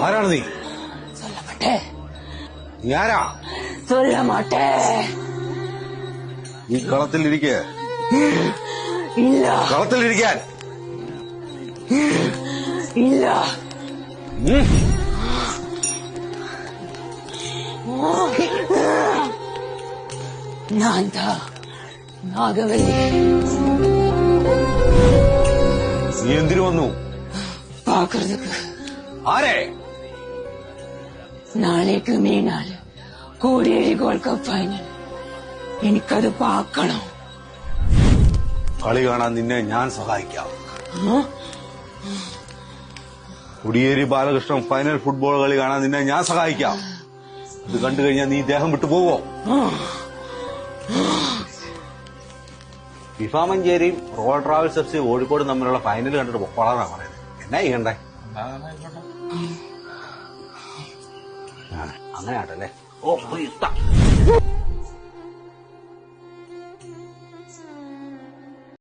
ആരാണ് നീ? നീ ആരാ? നീ കളത്തിലിരിക്ക. ഇല്ല. കളത്തിലിരിക്കാൻ ഇല്ല. ഞാൻ നാഗവല്ലി. നീ എന്തിനു വന്നു? പാക്കുറതുക്ക്. ആരെ? നാളേക്ക് മീനാല് കോടിയേരി ഗോൾഡ് കപ്പ് ഫൈനൽ. എനിക്കത് പാക്കണം. കളി കാണാൻ നിന്നെ ഞാൻ സഹായിക്കാം. കോടിയേരി ബാലകൃഷ്ണൻ ഫൈനൽ ഫുട്ബോൾ കളി കാണാൻ നിന്നെ ഞാൻ സഹായിക്കാം. ഇത് കണ്ടു കഴിഞ്ഞാൽ നീ ദേഹം വിട്ടു പോവോ? ഫിഫ മഞ്ചേരിയും റോയൽ ട്രാവൽസ് FC കോഴിക്കോട് തമ്മിലുള്ള ഫൈനൽ കണ്ടിട്ട് പൊക്കോളാന്നാ പറയുന്നത്. എന്നാ ചെയ്യണ്ടേ? അങ്ങനെ ആട്ടല്ലേ. ഓ